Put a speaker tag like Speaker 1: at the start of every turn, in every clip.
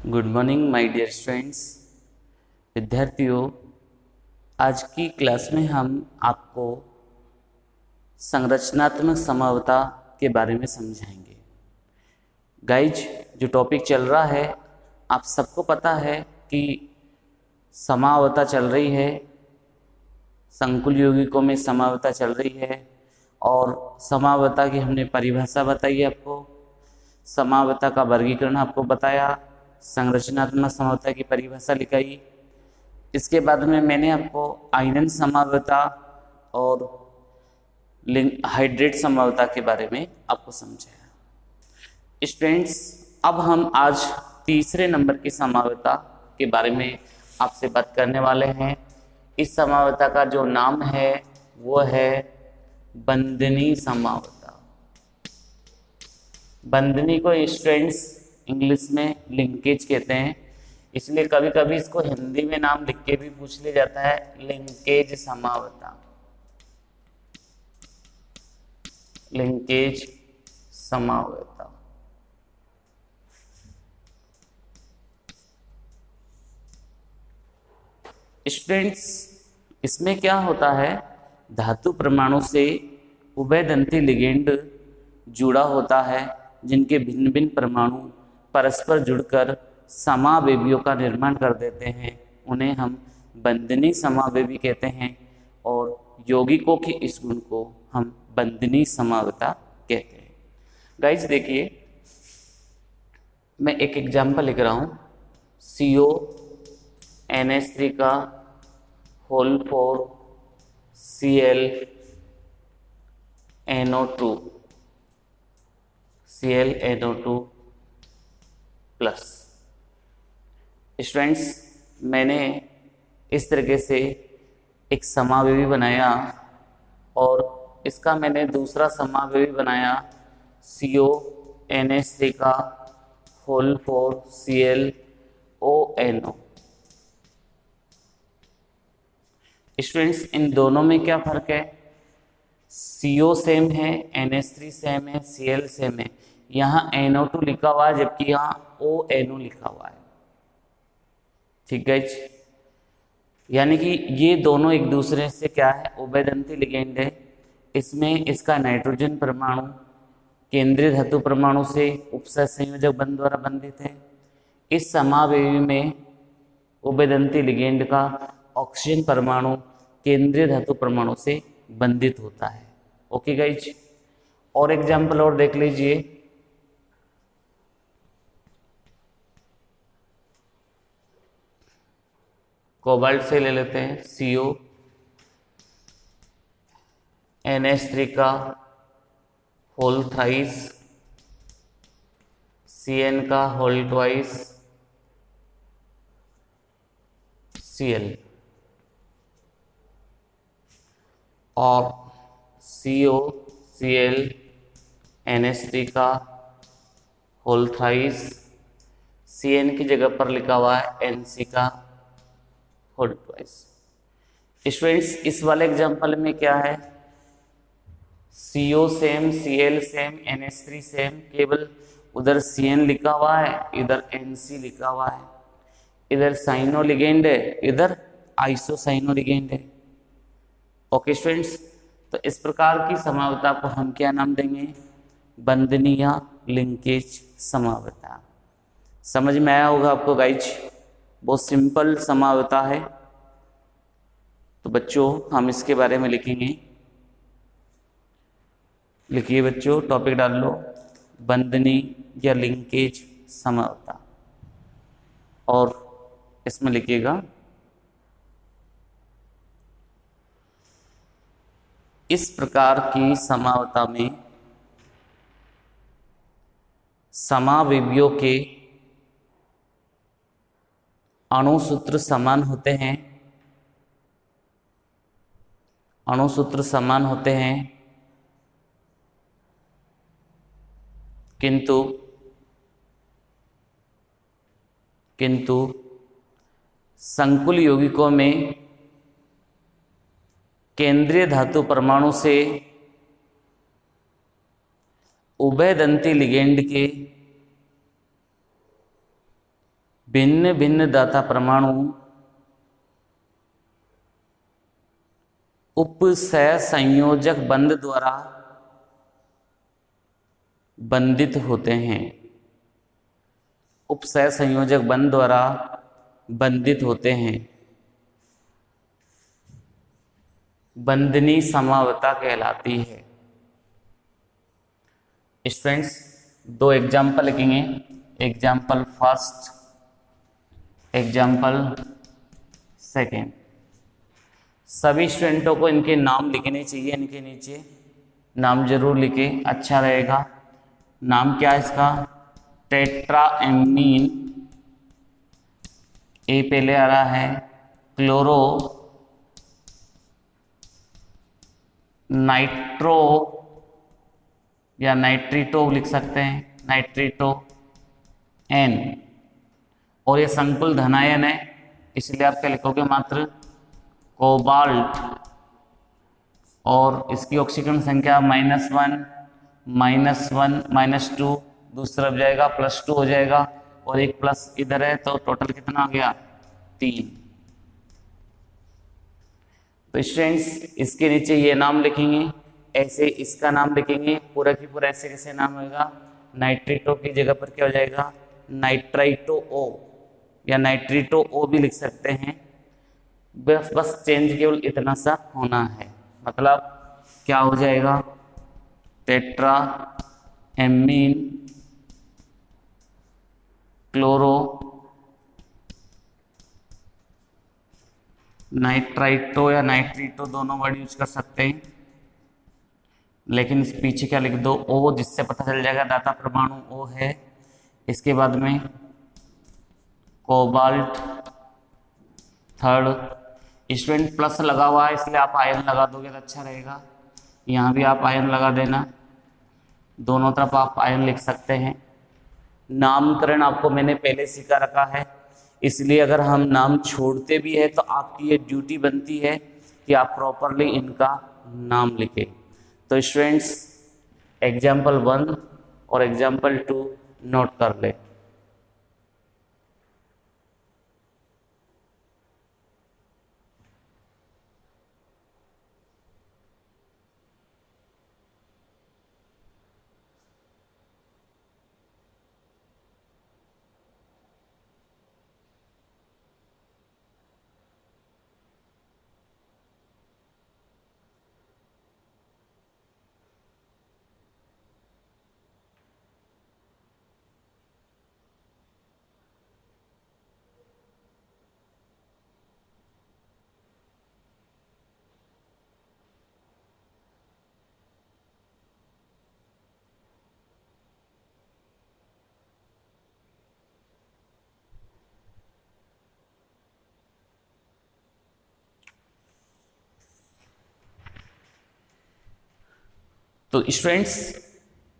Speaker 1: Good morning my dear students. विद्यार्थियों, आज की क्लास में हम आपको संरचनात्मक समावता के बारे में समझाएंगे। गाइज, जो टॉपिक चल रहा है आप सबको पता है कि समावता चल रही है, संकुल यौगिकों में समावता चल रही है और समावता की हमने परिभाषा बताई आपको, समावता का वर्गीकरण आपको बताया, संरचनात्मक समावता की परिभाषा लिखाई। इसके बाद में मैंने आपको आयनन समावता और हाइड्रेट समावता के बारे में आपको समझाया। स्टूडेंट्स, अब हम आज तीसरे नंबर की समावता के बारे में आपसे बात करने वाले हैं। इस समावता का जो नाम है वो है बंधनी समावता। बंधनी को स्टूडेंट्स इंग्लिश में लिंकेज कहते हैं, इसलिए कभी कभी इसको हिंदी में नाम लिख के भी पूछ लिया जाता है, लिंकेज समावता। लिंकेज समावता। स्टूडेंट्स, इसमें क्या होता है, धातु परमाणु से उभयदंती लिगेंड जुड़ा होता है, जिनके भिन्न भिन्न परमाणु परस्पर जुड़कर समावेवियों का निर्माण कर देते हैं। उन्हें हम बंधनी समावेवी कहते हैं और यौगिकों के इस गुण को हम बंधनी समावता कहते हैं। गाइस देखिए, मैं एक एग्जाम्पल लिख रहा हूँ। CONH3 का होल 4 ClNO2 प्लस। स्टूडेंट्स, मैंने इस तरीके से एक समावेवी बनाया और इसका मैंने दूसरा समावेवी बनाया CONH3 का होल 4 ClONO। स्टूडेंट्स, इन दोनों में क्या फर्क है? CO सेम है, NH3 सेम है, Cl सेम है। यहाँ NO2 लिखा हुआ है जबकि यहाँ ONO लिखा हुआ है। ठीक है जी, यानी कि ये दोनों एक दूसरे से क्या है, उभयदंती लिगेंड है। इसमें इसका नाइट्रोजन परमाणु केंद्रीय धातु परमाणु से उपसर्ग संयोजक बंध द्वारा बंधित है। इस समावेवी में उभयदंती लिगेंड का ऑक्सीजन परमाणु केंद्रीय धातु परमाणु से बंधित होता है। ओके गाइज, और एग्जाम्पल और देख लीजिए। कोबाल्ट से ले लेते हैं, CONH3 का होल थ्राइस, CN का होल ट्वाइस, Cl और COClNH3 का होल थ्राइस, CN की जगह पर लिखा हुआ है NC का होल ट्वाइस। स्टूडेंट्स, इस वाले एग्जांपल में क्या है, CO same, Cl same, NH3 same, केवल उधर CN लिखा हुआ है, इधर NC लिखा हुआ है। इधर साइनो लिगेंड है, इधर आइसोसाइनो लिगेंड है। ओके स्टूडेंट्स, तो इस प्रकार की समावता को हम क्या नाम देंगे? बंधनी या लिंकेज समावता। समझ में आया होगा आपको गाइज, बहुत सिंपल समावता है। तो बच्चों, हम इसके बारे में लिखेंगे। लिखिए बच्चों, टॉपिक डाल लो, बंधनी या लिंकेज समावता, और इसमें लिखिएगा इस प्रकार की समावता में समावेवियों के अणुसूत्र समान होते हैं। अणुसूत्र समान होते हैं, किंतु संकुल यौगिकों में केंद्रीय धातु परमाणु से उभयदंती लिगेंड के भिन्न भिन्न दाता परमाणु उपसहसंयोजक बंध द्वारा बंधित होते हैं। उपसहसंयोजक बंध द्वारा बंधित होते हैं। बंधनी समावता कहलाती है। स्टूडेंट्स, दो एग्जाम्पल लिखेंगे। Example first, example second. सभी स्टूडेंटों को इनके नाम लिखने चाहिए, इनके नीचे नाम जरूर लिखे, अच्छा रहेगा। नाम क्या है इसका? टेट्राएमीन, ए पहले आ रहा है, क्लोरो नाइट्रो या नाइट्रीटो लिख सकते हैं, नाइट्रीटो एन, और ये संकुल धनायन है, इसलिए आप क्या लिखोगे? मात्र कोबाल्ट, और इसकी ऑक्सीजन संख्या -1 -1 -2, दूसरा तरफ जाएगा +2 हो जाएगा, और एक प्लस इधर है, तो टोटल कितना आ गया? 3। तो स्टूडेंट्स, इसके नीचे ये नाम लिखेंगे, ऐसे इसका नाम लिखेंगे, पूरा की पूरा ऐसे कैसे नाम होगा? नाइट्रेटो की जगह पर क्या हो जाएगा? नाइट्राइटो ओ या नाइट्रीटो ओ भी लिख सकते हैं। बस चेंज केवल इतना सा होना है, मतलब क्या हो जाएगा? टेट्रा एमीन क्लोरो नाइट्राइटो या नाइट्रीटो दोनों वर्ड यूज कर सकते हैं, लेकिन इस पीछे क्या लिख दो? ओ, जिससे पता चल जाएगा दाता परमाणु ओ है। इसके बाद में कोबाल्ट थर्ड। स्टूडेंट प्लस लगा हुआ है, इसलिए आप आयन लगा दोगे तो अच्छा रहेगा। यहाँ भी आप आयन लगा देना, दोनों तरफ आप आयन लिख सकते हैं। नामकरण आपको मैंने पहले सिखा रखा है, इसलिए अगर हम नाम छोड़ते भी है तो आपकी ये ड्यूटी बनती है कि आप प्रॉपरली इनका नाम लिखें। तो स्टूडेंट्स, एग्जाम्पल 1 और एग्जाम्पल 2 नोट कर ले। तो स्टूडेंट्स,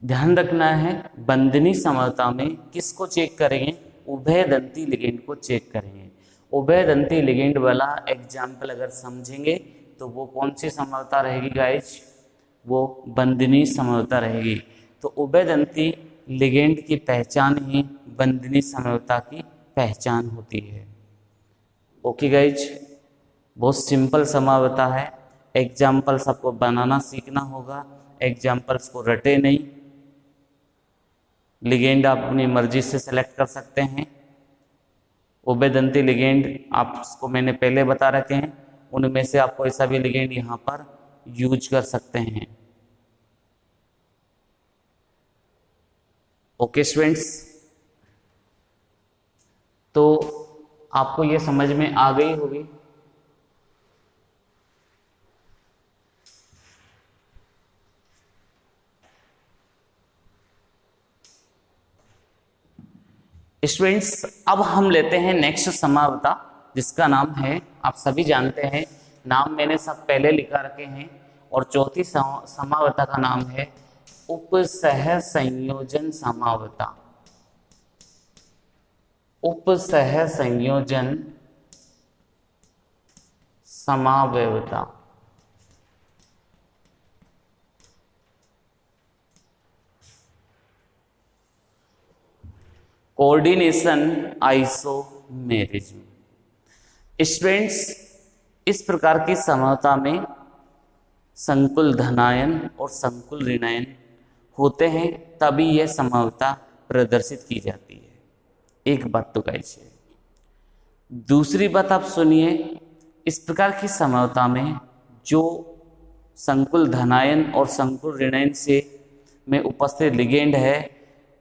Speaker 1: ध्यान रखना है, बंधनी समता में किसको चेक करेंगे? उभयदंती लिगेंड को चेक करेंगे। उभयदंती लिगेंड वाला एग्जाम्पल अगर समझेंगे तो वो कौन सी समता रहेगी गाइज? वो बंधनी समता रहेगी। तो उभयदंती लिगेंड की पहचान ही बंधनी समता की पहचान होती है। ओके गाइज, बहुत सिंपल समता है। एग्जाम्पल्स आपको बनाना सीखना होगा, एग्जाम्पल्स को रटे नहीं। लिगेंड आप अपनी मर्जी से सेलेक्ट कर सकते हैं। उभयदंती लिगेंड आपको मैंने पहले बता रखे हैं, उनमें से आप कोई सा भी लिगेंड यहाँ पर यूज कर सकते हैं। ओके स्टूडेंट्स, तो आपको ये समझ में आ गई होगी। स्टूडेंट्स, अब हम लेते हैं नेक्स्ट समावता, जिसका नाम है, आप सभी जानते हैं, नाम मैंने सब पहले लिखा रखे हैं, और चौथी समावता का नाम है उपसहसंयोजन समावता। उपसहसंयोजन समावता। Coordination, isomerism. स्टूडेंट्स, इस प्रकार की समता में संकुल धनायन और संकुल ऋणायन होते हैं, तभी यह समता प्रदर्शित की जाती है। एक बात तो गाइस है। दूसरी बात आप सुनिए, इस प्रकार की समता में जो संकुल धनायन और संकुल ऋणायन से में उपस्थित लिगेंड है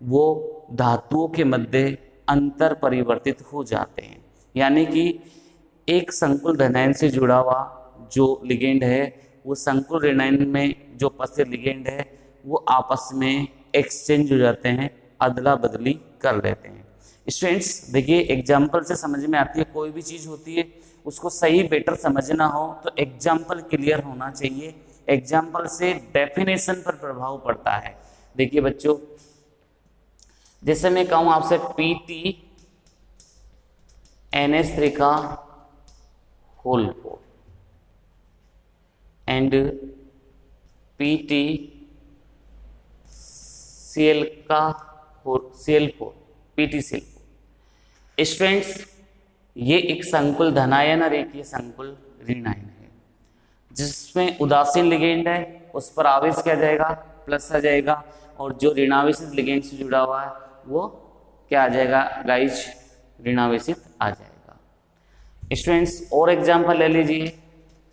Speaker 1: वो धातुओं के मध्य अंतर परिवर्तित हो जाते हैं। यानी कि एक संकुल धनायन से जुड़ा हुआ जो लिगेंड है वो संकुल ऋणायन में जो उपस्थित लिगेंड है वो आपस में एक्सचेंज हो जाते हैं, अदला बदली कर लेते हैं। स्टूडेंट्स देखिए, एग्जाम्पल से समझ में आती है, कोई भी चीज़ होती है उसको सही बेटर समझना हो तो एग्जाम्पल क्लियर होना चाहिए। एग्जाम्पल से डेफिनेशन पर प्रभाव पड़ता है। देखिए बच्चों, जैसे मैं कहूँ आपसे PT NH3 का होल 4 एंड PT Cl का Cl4 PtCl4। स्टूडेंट्स, ये एक संकुल धनायन और एक ये संकुल ऋणायन है, जिसमें उदासीन लिगेंड है उस पर आवेश क्या जाएगा, प्लस आ जाएगा, और जो ऋणावेशित लिगेंड से जुड़ा हुआ है वो क्या आ जाएगा गाइज, ऋणावेशित आ जाएगा। स्टूडेंट्स और एग्जांपल ले लीजिए,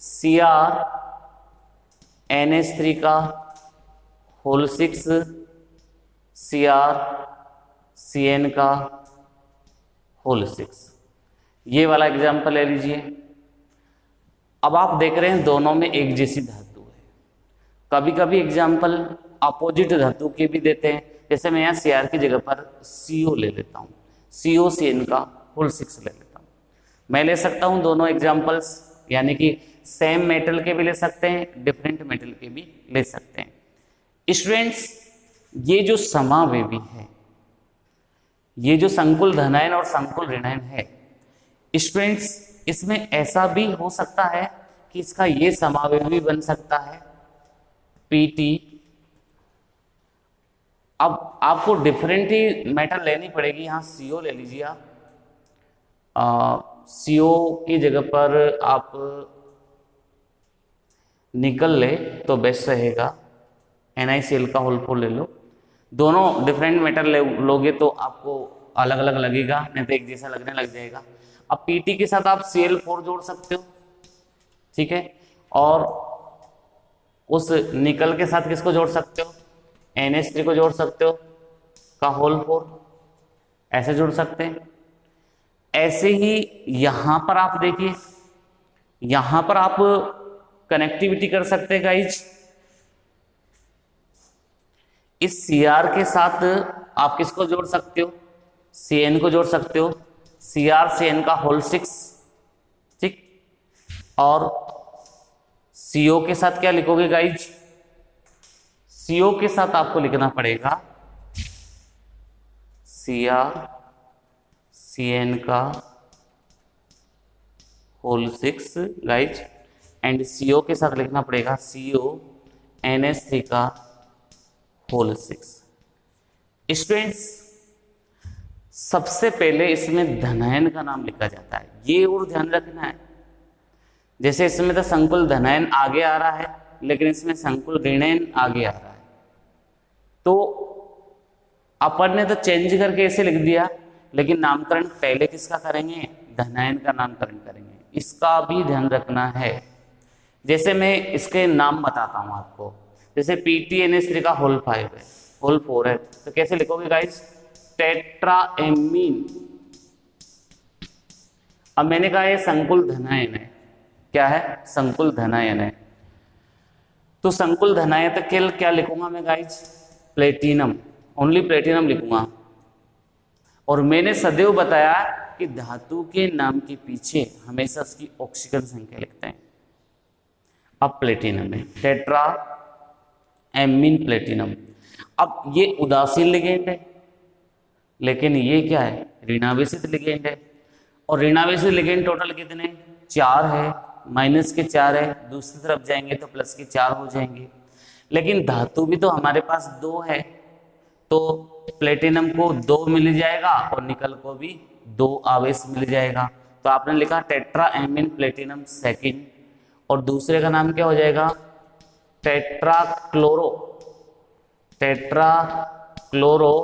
Speaker 1: Cr NH3 का होल 6 Cr Cn का होल 6, ये वाला एग्जांपल ले लीजिए। अब आप देख रहे हैं दोनों में एक जैसी धातु है। कभी कभी एग्जांपल अपोजिट धातु के भी देते हैं, जैसे मैं यहाँ Cr की जगह पर CO ले लेता हूँ, CO Cn का होल 6 ले लेता हूँ। मैं ले सकता हूँ दोनों एग्जांपल्स, यानी कि सेम मेटल के भी ले सकते हैं, डिफरेंट मेटल के भी ले सकते हैं। स्टूडेंट्स, ये जो समावेवी है, ये जो संकुल धनायन और संकुल ऋणायन है, स्टूडेंट्स इसमें ऐसा भी हो सकता है कि इसका ये समावेवी बन सकता है PT। अब आपको डिफरेंट ही मेटल लेनी पड़ेगी। यहाँ CO ले लीजिए आप, CO की जगह पर आप निकल ले तो बेस्ट रहेगा, NiCl का होल 4 ले लो। दोनों डिफरेंट मेटल लोगे तो आपको अलग अलग लगेगा, नहीं तो एक जैसा लगने लग जाएगा। अब PT के साथ आप Cl4 जोड़ सकते हो, ठीक है, और उस निकल के साथ किसको जोड़ सकते हो, NH3 को जोड़ सकते हो का होल 4, ऐसे जोड़ सकते हैं। ऐसे ही यहां पर आप देखिए, यहां पर आप कनेक्टिविटी कर सकते हैं गाइज। इस Cr के साथ आप किसको जोड़ सकते हो, Cn को जोड़ सकते हो, Cr Cn का होल 6, ठीक, और CO के साथ क्या लिखोगे गाइज, CO के साथ आपको लिखना पड़ेगा Cr Cn का होल 6 गाइज, एंड CO के साथ लिखना पड़ेगा CO NH3 का होल 6। स्टूडेंट्स, सबसे पहले इसमें धनायन का नाम लिखा जाता है, ये और ध्यान रखना है। जैसे इसमें तो संकुल धनायन आगे आ रहा है, लेकिन इसमें संकुल ऋणायन आगे आ रहा है, तो अपन ने तो चेंज करके ऐसे लिख दिया, लेकिन नामकरण पहले किसका करेंगे, धनायन का नामकरण करेंगे, इसका भी ध्यान रखना है। जैसे मैं इसके नाम बताता हूं आपको, जैसे PT NH3 का होल 5 है, होल 4 है, तो कैसे लिखोगे गाइस, टेट्राएमीन। अब मैंने कहा ये संकुल धनायन है, क्या है, संकुल धनायन है, तो संकुल धनायन तक क्या लिखूंगा मैं गाइस, प्लेटिनम, ओनली प्लेटिनम लिखूंगा। और मैंने सदैव बताया कि धातु के नाम के पीछे हमेशा उसकी ऑक्सीजन संख्या लिखते हैं। अब प्लेटिनम है, टेट्रा एमीन प्लेटिनम। अब ये उदासीन लिगेंड है, लेकिन ये क्या है, ऋणावेशित लिगेंड है, और ऋणावेशित लिगेंड टोटल कितने, 4 है, माइनस के 4 है, दूसरी तरफ जाएंगे तो प्लस के 4 हो जाएंगे। लेकिन धातु भी तो हमारे पास 2 है, तो प्लेटिनम को 2 मिल जाएगा और निकल को भी 2 आवेश मिल जाएगा। तो आपने लिखा टेट्रा एमीन प्लेटिनम सेकेंड, और दूसरे का नाम क्या हो जाएगा, टेट्राक्लोरो, टेट्राक्लोरो।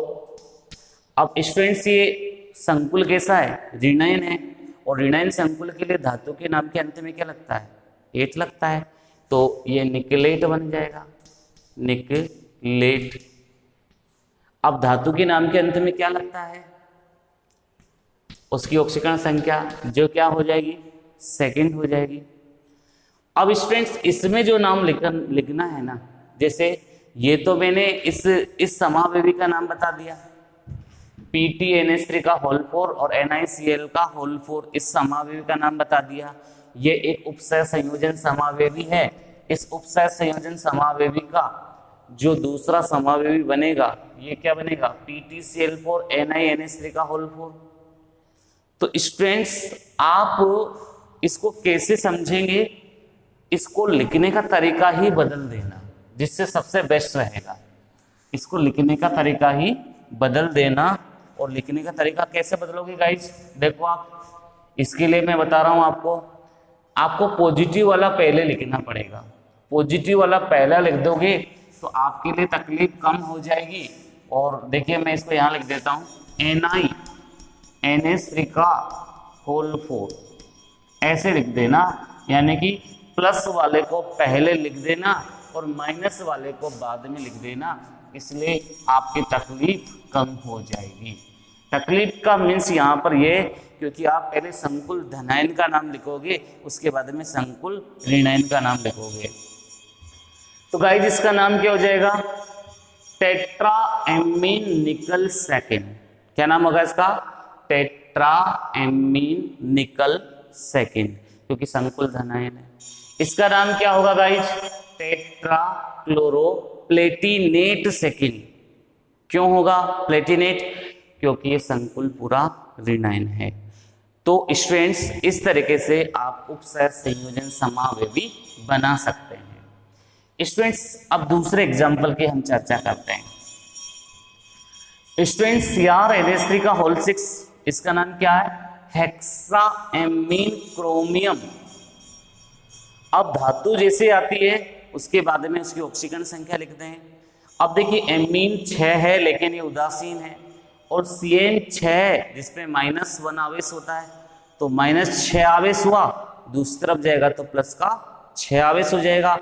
Speaker 1: अब स्टूडेंट्स ये संकुल कैसा है, ऋणायन है, और ऋणायन संकुल के लिए धातु के नाम के अंत में क्या लगता है, एट लगता है, तो ये निकलेट बन जाएगा, निकलेट। अब धातु के नाम के अंत में क्या लगता है, उसकी ऑक्सीकरण संख्या जो क्या हो जाएगी, सेकंड हो जाएगी। अब स्टूडेंट्स इसमें जो नाम लिखना है ना, जैसे ये तो मैंने इस समावेवी का नाम बता दिया, PTNS3 का होल 4 और NiCl का होल 4, इस समावेवी का नाम बता दिया। ये एक उपसय संयोजन समावेवी है। इस उपसय संयोजन समावेवी का जो दूसरा समावेवी बनेगा, ये क्या बनेगा, PTCl4 NiNH3 का होल 4। तो स्टूडेंट्स आप इसको कैसे समझेंगे, इसको लिखने का तरीका ही बदल देना, जिससे सबसे बेस्ट रहेगा। इसको लिखने का तरीका ही बदल देना। और लिखने का तरीका कैसे बदलोगे गाइस, देखो आप, इसके लिए मैं बता रहा हूं आपको पॉजिटिव वाला पहले लिखना पड़ेगा। पॉजिटिव वाला पहला लिख दोगे तो आपके लिए तकलीफ कम हो जाएगी। और देखिए मैं इसको यहाँ लिख देता हूँ, NiNH3 का होल 4, ऐसे लिख देना, यानी कि प्लस वाले को पहले लिख देना और माइनस वाले को बाद में लिख देना, इसलिए आपकी तकलीफ कम हो जाएगी। तकलीफ का मीन्स यहाँ पर ये, क्योंकि आप पहले संकुल धनायन का नाम लिखोगे, उसके बाद में संकुल ऋणायन का नाम लिखोगे। तो गाइस इसका नाम क्या हो जाएगा, टेट्रा एमीन निकल सेकेंड। क्या नाम होगा इसका, टेट्रा एमीन निकल सेकेंड, क्योंकि संकुल धनायन है। इसका नाम क्या होगा guys, tetra chloro Palatinate second. क्यों होगा प्लेटिनेट, क्योंकि ये संकुल पूरा ऋणायन है। तो स्टूडेंट्स इस तरीके से आप उपसय संयोजन समावेवी बना सकते हैं। स्टूडेंट्स अब दूसरे एग्जाम्पल की हम चर्चा करते हैं। स्टूडेंट्स CrNH3 का होल 6, इसका नाम क्या है, हेक्साएमीन क्रोमियम। अब धातु जैसे आती है उसके बाद में उसकी ऑक्सीकरण संख्या लिखते हैं। अब देखिए एमीन 6 है लेकिन ये उदासीन है, और CN 6 जिसमें -1 आवेश होता है, तो -6 आवेश हुआ, दूसरी तरफ जाएगा तो प्लस का 6 आवेश हो जाएगा,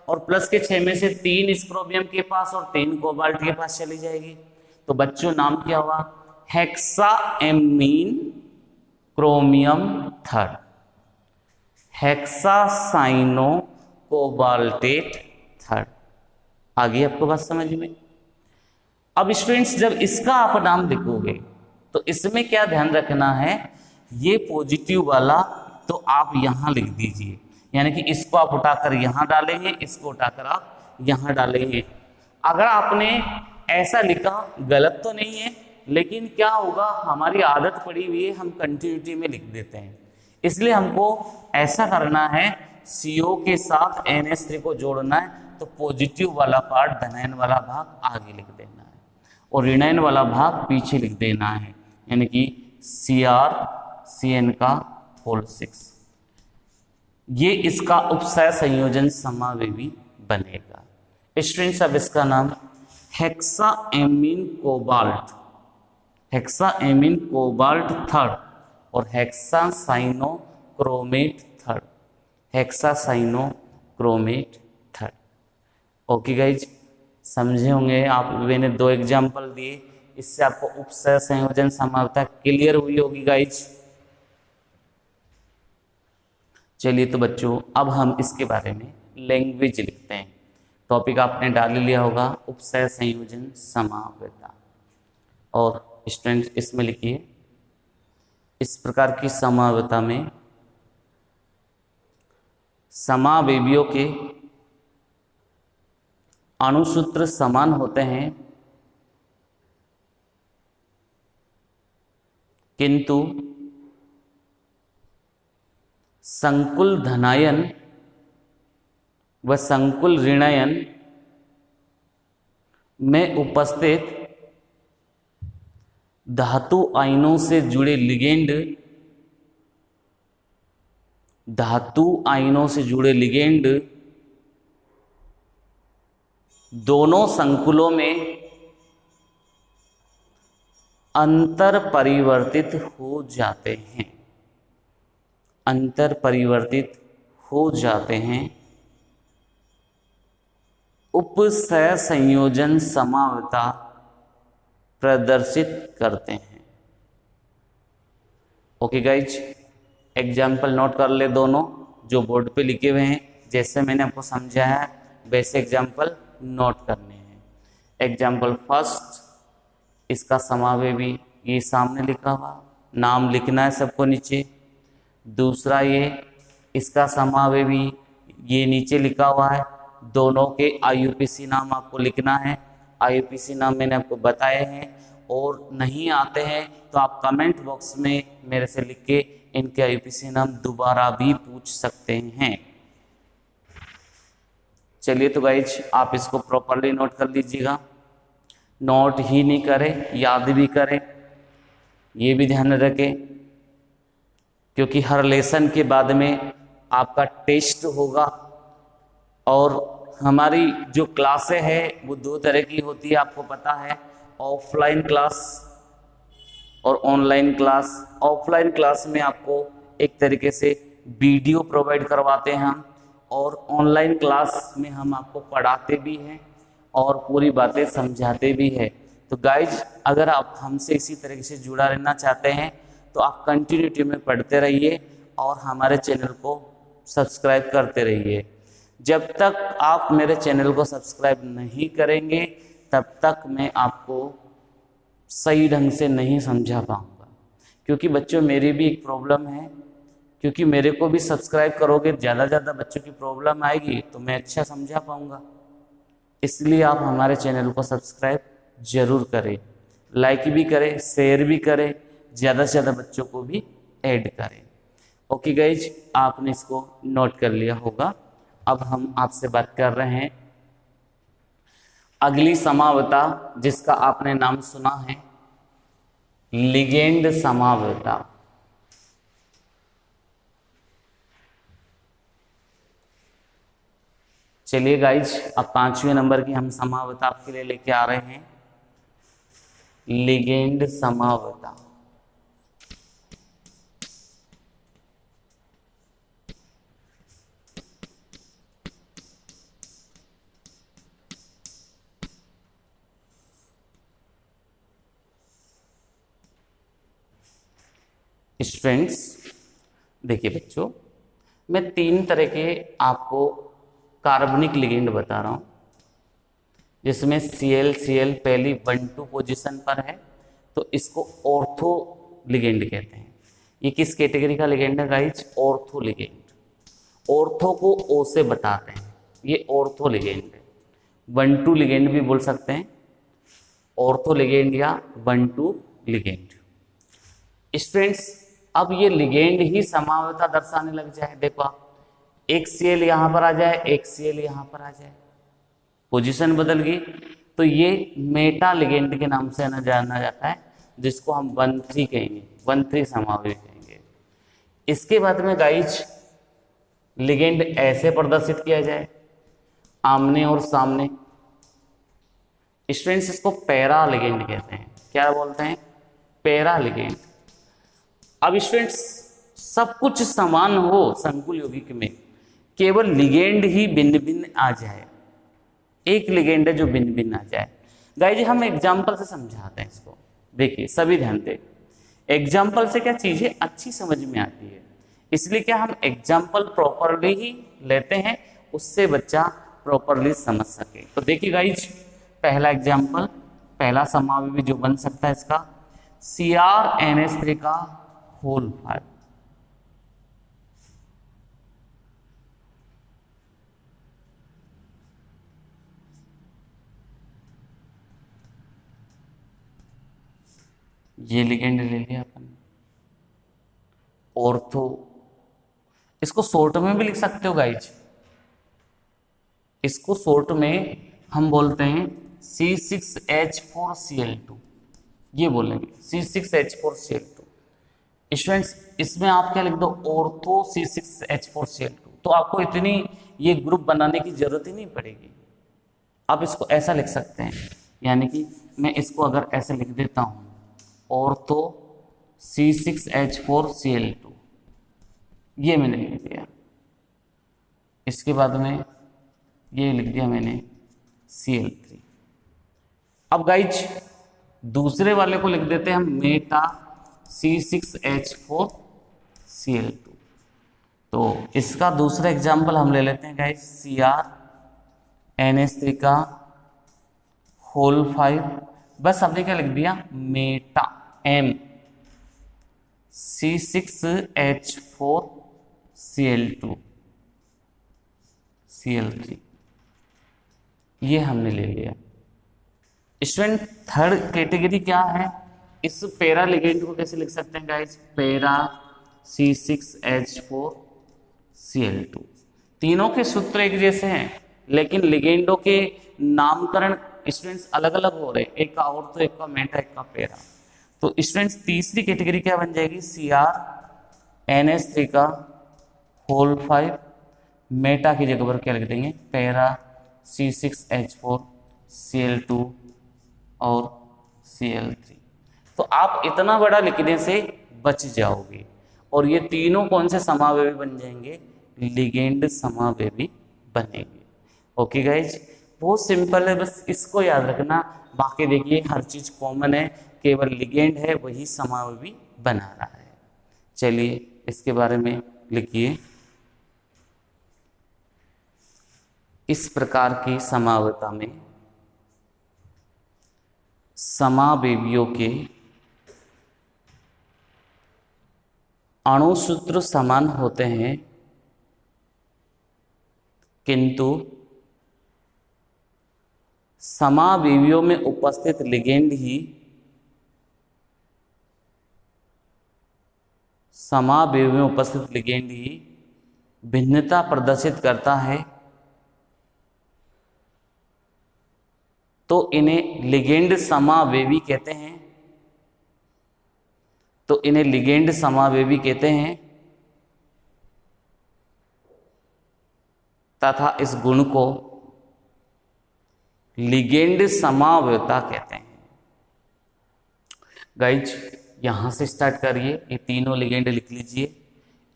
Speaker 1: और प्लस के 6 में से 3 स्क्रोबियम के पास और 3 कोबाल्ट के पास चली जाएगी। तो बच्चों नाम क्या हुआ, hexaammine chromium third, hexacyano cobaltate third. आगे आपको बात समझ में। अब स्टूडेंट्स जब इसका आप नाम लिखोगे तो इसमें क्या ध्यान रखना है, ये पॉजिटिव वाला तो आप यहां लिख दीजिए, यानी कि इसको आप उठाकर यहां डालेंगे, इसको उठाकर आप यहां डालेंगे। अगर आपने ऐसा लिखा गलत तो नहीं है, लेकिन क्या होगा, हमारी आदत पड़ी हुई है हम कंटिन्यूटी में लिख देते हैं, इसलिए हमको ऐसा करना है, CO के साथ NH3 को जोड़ना है, तो पॉजिटिव वाला पार्ट धनायन वाला भाग आगे लिख देना है और ऋणायन वाला भाग पीछे लिख देना है, यानी कि CrCN का होल 6। ये इसका उपसय संयोजन समावेवी बनेगा। स्टूडेंट्स अब इसका नाम हेक्साएमीन कोबाल्ट, हेक्साएमीन कोबाल्ट थर्ड और hexacyano chromate third, hexacyano chromate third. Okay guys, समझे होंगे आप, मैंने 2 एग्जाम्पल दिए, इससे आपको उपसय संयोजन समावता क्लियर हुई होगी गाइज। चलिए तो बच्चों अब हम इसके बारे में लैंग्वेज लिखते हैं। टॉपिक आपने डाल लिया होगा उपसय संयोजन समावता, और स्टूडेंट्स इसमें लिखिए, इस प्रकार की समावता में समावेवियों के अणुसूत्र समान होते हैं, किंतु संकुल धनायन व संकुल ऋणायन में उपस्थित धातु आयनों से जुड़े लिगेंड, धातु आयनों से जुड़े लिगेंड दोनों संकुलों में अंतर परिवर्तित हो जाते हैं, अंतर परिवर्तित हो जाते हैं, उपसहसंयोजन समावता प्रदर्शित करते हैं। ओके गाइज, एग्जाम्पल नोट कर ले दोनों जो बोर्ड पे लिखे हुए हैं, जैसे मैंने आपको समझाया वैसे एग्जाम्पल नोट करने हैं। एग्जाम्पल फर्स्ट, इसका समावेवी ये सामने लिखा हुआ, नाम लिखना है सबको नीचे। दूसरा ये इसका समावेवी ये नीचे लिखा हुआ है, दोनों के आईयूपीसी नाम आपको लिखना है। आईयूपीसी नाम मैंने आपको बताए हैं, और नहीं आते हैं तो आप कमेंट बॉक्स में मेरे से लिख के इनके आईयूपीसी नाम दोबारा भी पूछ सकते हैं। चलिए तो गाइज आप इसको प्रॉपरली नोट कर लीजिएगा, नोट ही नहीं करें, याद भी करें, ये भी ध्यान रखें, क्योंकि हर लेसन के बाद में आपका टेस्ट होगा। और हमारी जो क्लासें हैं वो दो तरह की होती है, आपको पता है, ऑफलाइन क्लास और ऑनलाइन क्लास। ऑफलाइन क्लास में आपको एक तरीके से वीडियो प्रोवाइड करवाते हैं हम, और ऑनलाइन क्लास में हम आपको पढ़ाते भी हैं और पूरी बातें समझाते भी हैं। तो गाइज अगर आप हमसे इसी तरीके से जुड़ा रहना चाहते हैं तो आप कंटिन्यूटी में पढ़ते रहिए और हमारे चैनल को सब्सक्राइब करते रहिए। जब तक आप मेरे चैनल को सब्सक्राइब नहीं करेंगे तब तक मैं आपको सही ढंग से नहीं समझा पाऊँगा, क्योंकि बच्चों मेरी भी एक प्रॉब्लम है, क्योंकि मेरे को भी सब्सक्राइब करोगे, ज़्यादा ज़्यादा बच्चों की प्रॉब्लम आएगी तो मैं अच्छा समझा पाऊँगा। इसलिए आप हमारे चैनल को सब्सक्राइब जरूर करें, लाइक भी करें, शेयर भी करें, ज़्यादा से ज़्यादा बच्चों को भी ऐड करें। ओके गाइज, आपने इसको नोट कर लिया होगा। अब हम आपसे बात कर रहे हैं अगली समावता, जिसका आपने नाम सुना है लिगेंड समावता। चलिए गाइज, अब 5वें नंबर की हम समावता आपके लिए लेके आ रहे हैं, लिगेंड समावता। स्टूडेंट्स देखिए बच्चों, मैं 3 तरह के आपको कार्बनिक लिगेंड बता रहा हूँ, जिसमें Cl पहली 1-2 पोजीशन पर है, तो इसको ऑर्थो लिगेंड कहते हैं। ये किस कैटेगरी का लिगेंड है गाइज? Ortho ligand. ऑर्थो को O से बताते हैं, ये ऑर्थो लिगेंड है। 1-2 लिगेंड भी बोल सकते हैं, ऑर्थो लिगेंड या 1-2 लिगेंड। स्टूडेंट्स अब ये लिगेंड ही समावता दर्शाने लग जाए, देखो आप, एक Cl यहाँ पर आ जाए, एक Cl यहाँ पर आ जाए, पोजीशन बदल गई, तो ये मेटा लिगेंड के नाम से जाना जाता है, जिसको हम 1-3 कहेंगे, 1-3 समावेश कहेंगे। इसके बाद में गाइज लिगेंड ऐसे प्रदर्शित किया जाए, आमने और सामने। स्टूडेंट्स इसको पैरा लिगेंड कहते हैं। क्या बोलते हैं? Para ligand. अब स्टूडेंट्स सब कुछ समान हो संकुल यौगिक में, केवल लिगेंड ही भिन्न भिन्न आ जाए, एक लिगेंड है जो भिन्न भिन्न आ जाए। गाइज हम एग्जाम्पल से समझाते हैं इसको, देखिए सभी ध्यान दें, एग्जाम्पल से क्या चीजें अच्छी समझ में आती है, इसलिए क्या हम एग्जाम्पल प्रॉपरली ही लेते हैं, उससे बच्चा प्रॉपरली समझ सके। तो देखिए गाइज, पहला एग्जाम्पल, पहला समावेशी जो बन सकता है इसका CrNH3 का होल 5। ये लिगेंड ले लिया अपन। ऑर्थो, इसको शॉर्ट में भी लिख सकते हो गाइज, इसको शॉर्ट में हम बोलते हैं C6H4Cl2। ये बोलेंगे C6H4Cl2। स्टूडेंट्स इसमें आप क्या लिख दो, ऑर्थो C6H4Cl2, तो आपको इतनी ये ग्रुप बनाने की जरूरत ही नहीं पड़ेगी। आप इसको ऐसा लिख सकते हैं, यानी कि मैं इसको अगर ऐसे लिख देता हूं, ऑर्थो C6H4Cl2, ये मैंने लिख दिया। इसके बाद में ये लिख दिया मैंने Cl3। अब गाइज दूसरे वाले को लिख देते हैं हम मेटा C6H4Cl2। तो इसका दूसरा एग्जाम्पल हम ले लेते हैं गाइज, CrNH3 का होल 5। बस हमने क्या लिख दिया, मेटा M C6H4Cl2 Cl3, ये हमने ले लिया। स्टूडेंट थर्ड कैटेगरी क्या है, इस पैरा लिगेंड को कैसे लिख सकते हैं गाइस, पैरा C6H4Cl2। तीनों के सूत्र एक जैसे हैं, लेकिन लिगेंडों के नामकरण स्टूडेंट्स अलग अलग हो रहे हैं, एक का और तो एक का मेटा एक का पैरा। तो स्टूडेंट्स तीसरी कैटेगरी क्या बन जाएगी, CrNH3 का होल 5, मेटा की जगह पर क्या लिख देंगे, पैरा C6H4Cl2 और Cl3। तो आप इतना बड़ा लिखने से बच जाओगे। और ये तीनों कौन से समावेवी बन जाएंगे, लिगेंड समावेवी बनेंगे। ओके गाइज, बहुत सिंपल है, बस इसको याद रखना। बाकी देखिए हर चीज कॉमन है, केवल लिगेंड है वही समावेवी बना रहा है। चलिए इसके बारे में लिखिए, इस प्रकार की समावता में समावेवियों के अणुसूत्र समान होते हैं, किंतु समावेवियों में उपस्थित लिगेंड ही भिन्नता प्रदर्शित करता है, तो इन्हें लिगेंड समावेवी कहते हैं। तथा इस गुण को लिगेंड समावयवता कहते हैं। गाइज यहां से स्टार्ट करिए, ये तीनों लिगेंड लिख लीजिए।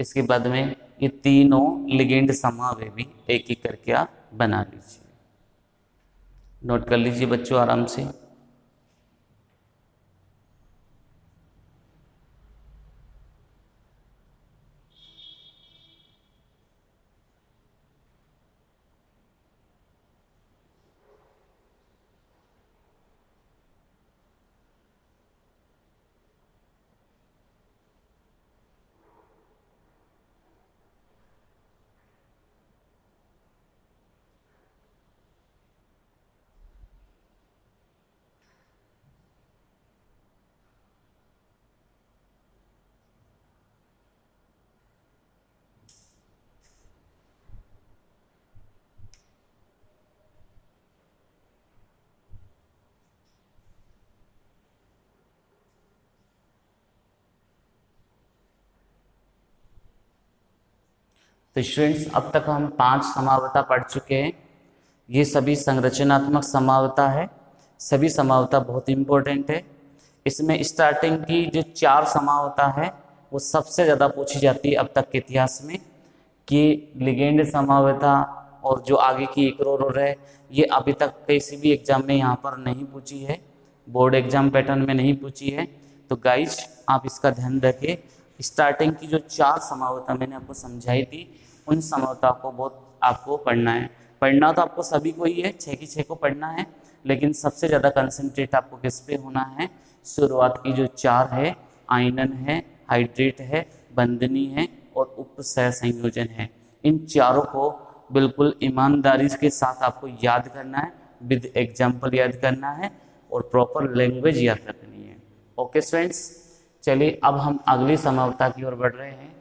Speaker 1: इसके बाद में ये तीनों लिगेंड समावेवी एक एक करके आप बना लीजिए। नोट कर लीजिए बच्चों आराम से। तो स्टूडेंट्स अब तक हम 5 समावता पढ़ चुके हैं। ये सभी संरचनात्मक समावता है, सभी समावता बहुत इंपॉर्टेंट है। इसमें स्टार्टिंग की जो 4 समावता है वो सबसे ज़्यादा पूछी जाती है अब तक के इतिहास में, कि लिगेंड समावता और जो आगे की एक और है, ये अभी तक किसी भी एग्जाम में यहाँ पर नहीं पूछी है, बोर्ड एग्जाम पैटर्न में नहीं पूछी है। तो गाइज आप इसका ध्यान रखें, स्टार्टिंग की जो 4 समावता मैंने आपको समझाई थी, उन समावता को बहुत आपको पढ़ना है। पढ़ना तो आपको सभी को ही है, 6 की 6 को पढ़ना है, लेकिन सबसे ज़्यादा कंसंट्रेट आपको किस पे होना है, शुरुआत की जो 4 है, आयनन है, हाइड्रेट है, बंधनी है और उपसह संयोजन है, इन चारों को बिल्कुल ईमानदारी के साथ आपको याद करना है, विद एग्जाम्पल याद करना है और प्रॉपर लैंग्वेज याद रखनी है। ओके स्टूडेंट्स, चलिए अब हम अगली समावता की ओर बढ़ रहे हैं।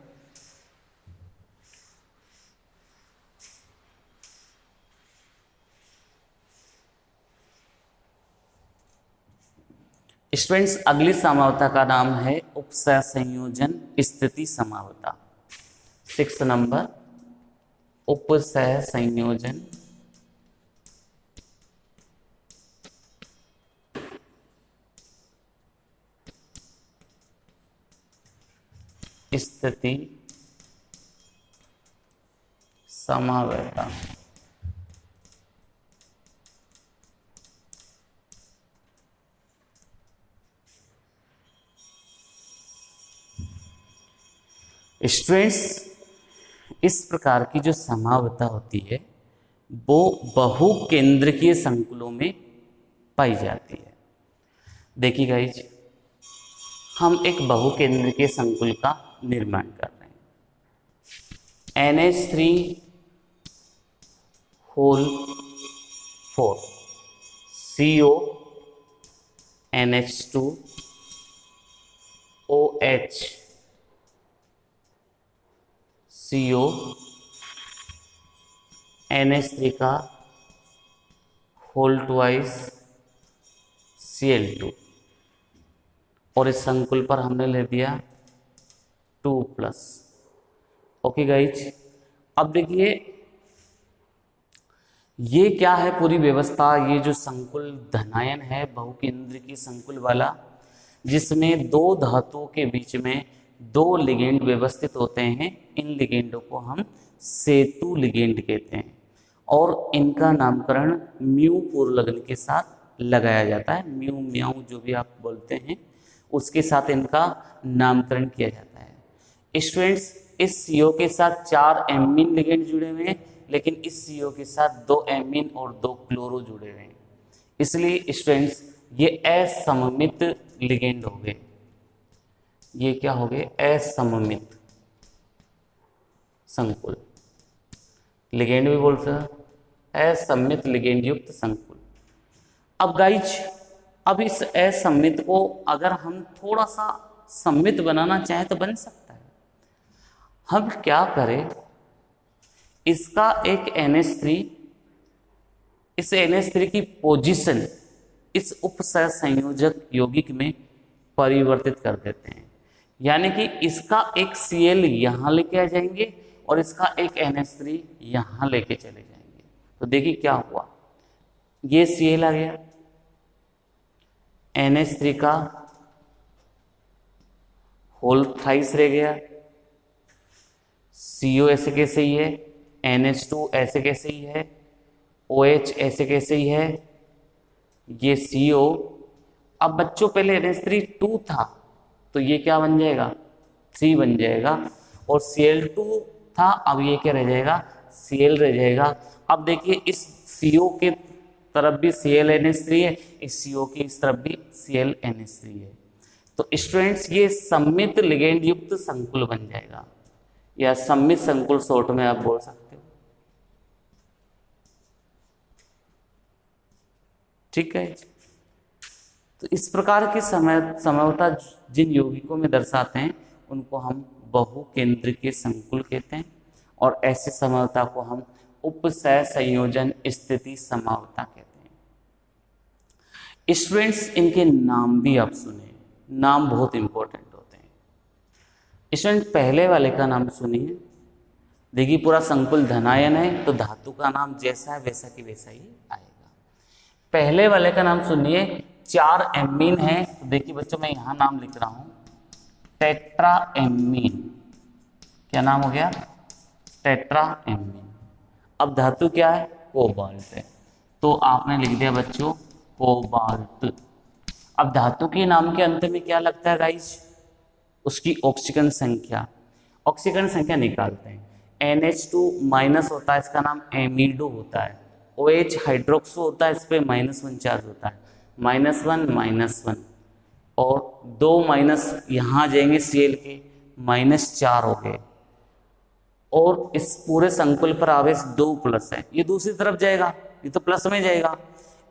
Speaker 1: स्टूडेंट्स अगली समावता का नाम है उपसहसंयोजन स्थिति समावता। 6 नंबर उपसहसंयोजन स्थिति समावता। स्टूडेंट्स इस प्रकार की जो समावता होती है वो बहुकेंद्रकीय संकुलों में पाई जाती है। देखिए गाइज, हम एक बहुकेंद्रकीय संकुल का निर्माण कर रहे हैं। NH3 whole 4 CO NH2 OH CO NH3 का होल ट्वाइस Cl2 और इस संकुल पर हमने ले दिया 2+। ओके गाइज, अब देखिए ये क्या है पूरी व्यवस्था। ये जो संकुल धनायन है बहुकेंद्रकीय संकुल वाला, जिसमें दो धातुओं के बीच में दो लिगेंड व्यवस्थित होते हैं। इन लिगेंडों को हम सेतु लिगेंड कहते हैं और इनका नामकरण म्यू पूर्व लग्न के साथ लगाया जाता है। म्यू म्याऊ जो भी आप बोलते हैं उसके साथ इनका नामकरण किया जाता है। स्टूडेंट्स इस CO के साथ 4 एमीन लिगेंड जुड़े हुए हैं, लेकिन इस CO के साथ 2 एमीन और 2 क्लोरो जुड़े हुए हैं। इसलिए स्टूडेंट्स ये असममित लिगेंड हो गए। ये क्या हो गए? असममित संकुल। लिगेंड भी बोल सकते हैं, असममित लिगेंड युक्त संकुल। अब गाइज, अब इस असममित को अगर हम थोड़ा सा सममित बनाना चाहें तो बन सकता है। हम क्या करें, इसका एक NH3, इस NH3 की पोजीशन इस उपसहसंयोजक यौगिक में परिवर्तित कर देते हैं। यानी कि इसका एक Cl यहां लेके आ जाएंगे और इसका एक NH3 यहां लेके चले जाएंगे। तो देखिए क्या हुआ, ये Cl आ गया, NH3 का होल थ्राइस रह गया, CO ऐसे कैसे ही है, NH2 ऐसे कैसे ही है, OH ऐसे कैसे ही है, ये CO। अब बच्चों पहले NH3 2 था तो ये क्या बन जाएगा, 3 बन जाएगा, और Cl2 था, अब ये क्या रह जाएगा, Cl रह जाएगा। अब देखिए इस CO के तरफ भी ClNH3 है, इस CO की इस तरफ भी ClNH3 है। तो स्टूडेंट्स ये सममित लिगेंड युक्त संकुल बन जाएगा, या सममित संकुल शॉर्ट में आप बोल सकते हो। ठीक है, तो इस प्रकार की समवता जिन यौगिकों में दर्शाते हैं उनको हम बहुकेंद्रकीय संकुल कहते हैं, और ऐसे समवता को हम उपसहसंयोजन स्थिति समवता कहते हैं। स्टूडेंट्स इनके नाम भी आप सुने, नाम बहुत इंपॉर्टेंट होते हैं। स्टूडेंट पहले वाले का नाम सुनिए। देखिए पूरा संकुल धनायन है तो धातु का नाम जैसा है वैसा की वैसा ही आएगा। पहले वाले का नाम सुनिए, 4 एमीन है। तो देखिए बच्चों मैं यहां नाम लिख रहा हूं टेट्रा एमीन। क्या नाम हो गया? Tetra amine. अब धातु क्या है? कोबाल्ट है, तो आपने लिख दिया बच्चों कोबाल्ट। अब धातु के नाम के अंत में क्या लगता है गाइस? उसकी ऑक्सीजन संख्या। ऑक्सीजन संख्या निकालते हैं। NH2 माइनस होता है, इसका नाम एमिडो होता है। OH हाइड्रोक्सो होता है, इस पर -1 चार्ज होता है, -1 और 2 माइनस यहाँ जाएंगे Cl के, -4 हो गए। और इस पूरे संकुल पर आवेश 2+ है, ये दूसरी तरफ जाएगा, ये तो प्लस में जाएगा,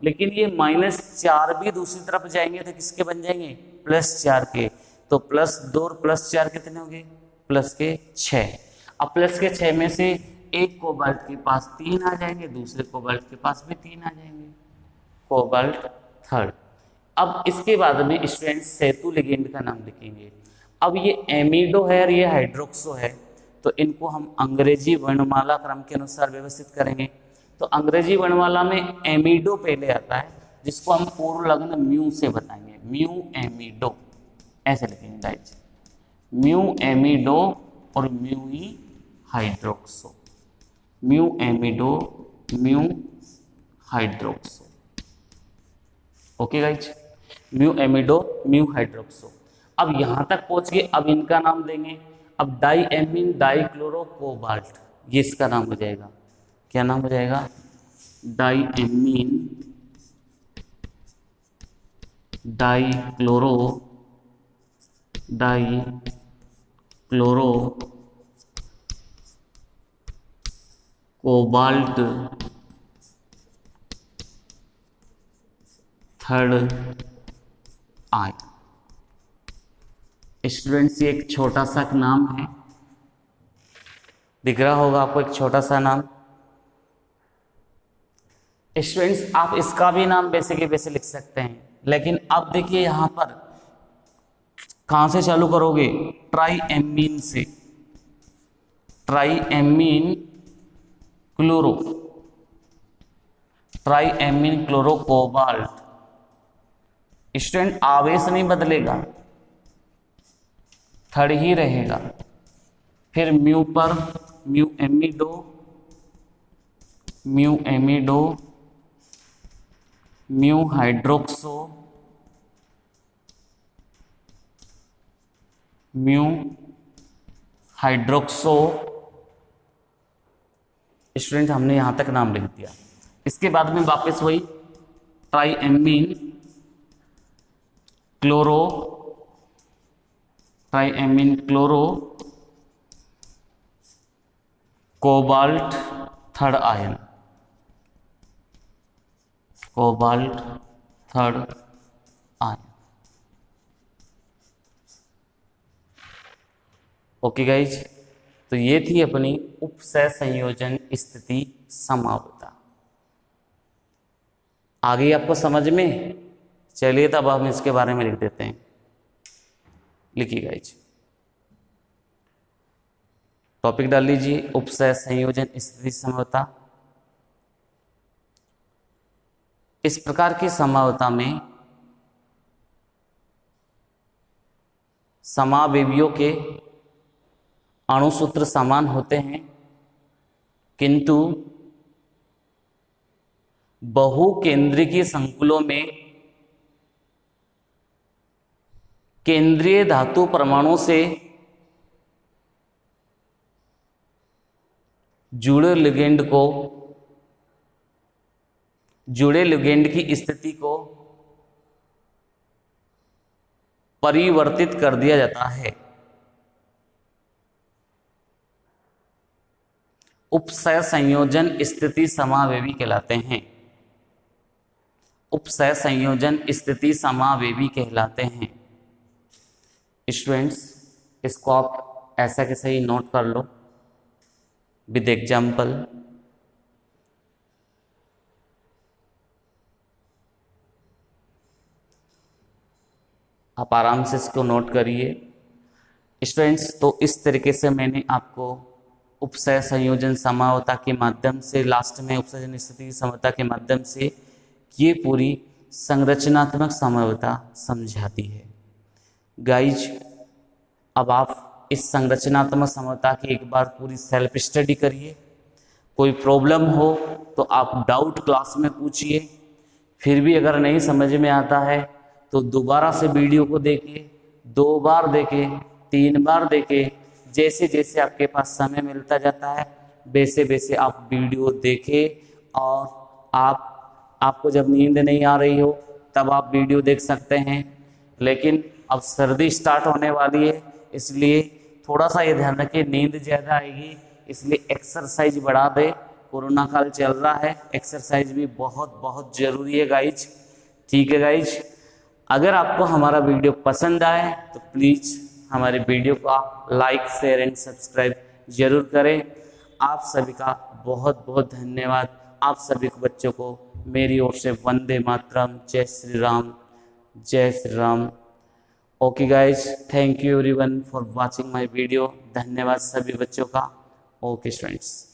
Speaker 1: लेकिन ये -4 भी दूसरी तरफ जाएंगे तो किसके बन जाएंगे? +4 के। तो +2 और +4 कितने हो गए? +6। अब +6 में से एक कोबाल्ट के पास 3 आ जाएंगे, दूसरे कोबाल्ट के पास भी 3 आ जाएंगे, कोबाल्ट थर्ड। अब इसके बाद में स्टूडेंट्स सेतु लिगेंड का नाम लिखेंगे। अब ये एमिडो है और ये हाइड्रोक्सो है, तो इनको हम अंग्रेजी वर्णमाला क्रम के अनुसार व्यवस्थित करेंगे। तो अंग्रेजी वर्णमाला में एमिडो पहले आता है, जिसको हम पूर्व लग्न म्यू से बताएंगे, म्यू एमिडो ऐसे लिखेंगे गाइस, म्यू एमिडो और mu e hydroxo, mu amido mu hydroxo. Okay guys, mu amido mu hydroxo. अब यहां तक पहुंच गए, अब इनका नाम देंगे। अब डाई एमीन डाईक्लोरो कोबाल्ट, ये इसका नाम हो जाएगा। क्या नाम हो जाएगा? Diammine dichloro cobalt third I. Students ये एक छोटा सा नाम है, दिख रहा होगा आपको, एक छोटा सा नाम। स्टूडेंट्स आप इसका भी नाम वैसे के वैसे लिख सकते हैं, लेकिन अब देखिए यहां पर कहां से चालू करोगे? ट्राई एमीन से, triammine chloro, triammine chloro cobalt. Student आवेश नहीं बदलेगा, थर्ड ही रहेगा। फिर म्यू पर mu amido mu hydroxo mu hydroxo. Student हमने यहां तक नाम लिख दिया। इसके बाद में वापस वही try amine chloro, triammine chloro cobalt third ion, cobalt third ion. Okay guys, तो ये थी अपनी उपसय संयोजन स्थिति समावता। आगे आपको समझ में? चलिए तब हम इसके बारे में लिख देते हैं। लिखिए गाइज, टॉपिक डाल लीजिए, उपसय संयोजन स्थिति समवता। इस प्रकार की समवता में समावयवियों के अणुसूत्र समान होते हैं, किंतु बहुकेंद्रिकीय संकुलों में केंद्रीय धातु परमाणु से जुड़े लिगेंड की स्थिति को परिवर्तित कर दिया जाता है। उपसय संयोजन स्थिति समावेवी कहलाते हैं, उपसय संयोजन स्थिति समावेवी कहलाते हैं। स्टूडेंट्स इसको आप ऐसा कैसे ही नोट कर लो विद एग्जाम्पल। आप आराम से इसको नोट करिए स्टूडेंट्स। तो इस तरीके से मैंने आपको उपसय संयोजन समावता के माध्यम से, लास्ट में उपसय स्थिति समवता के माध्यम से ये पूरी संरचनात्मक समवता समझाती है। गाइज अब आप इस संरचनात्मक समवता की एक बार पूरी सेल्फ स्टडी करिए। कोई प्रॉब्लम हो तो आप डाउट क्लास में पूछिए। फिर भी अगर नहीं समझ में आता है तो दोबारा से वीडियो को देखिए, 2 बार देखें, 3 बार देखें, जैसे जैसे आपके पास समय मिलता जाता है वैसे वैसे आप वीडियो देखें। और आपको जब नींद नहीं आ रही हो तब आप वीडियो देख सकते हैं। लेकिन अब सर्दी स्टार्ट होने वाली है, इसलिए थोड़ा सा ये ध्यान रखिए, नींद ज़्यादा आएगी, इसलिए एक्सरसाइज बढ़ा दे। कोरोना काल चल रहा है, एक्सरसाइज भी बहुत बहुत ज़रूरी है गाइज। ठीक है गाइज, अगर आपको हमारा वीडियो पसंद आए तो प्लीज़ हमारे वीडियो को आप लाइक, शेयर एंड सब्सक्राइब जरूर करें। आप सभी का बहुत बहुत धन्यवाद। आप सभी को बच्चों को मेरी ओर से वंदे मातरम, जय श्री राम, जय Shri Ram. Okay guys, thank you everyone for watching my video. धन्यवाद सभी बच्चों का। Okay students.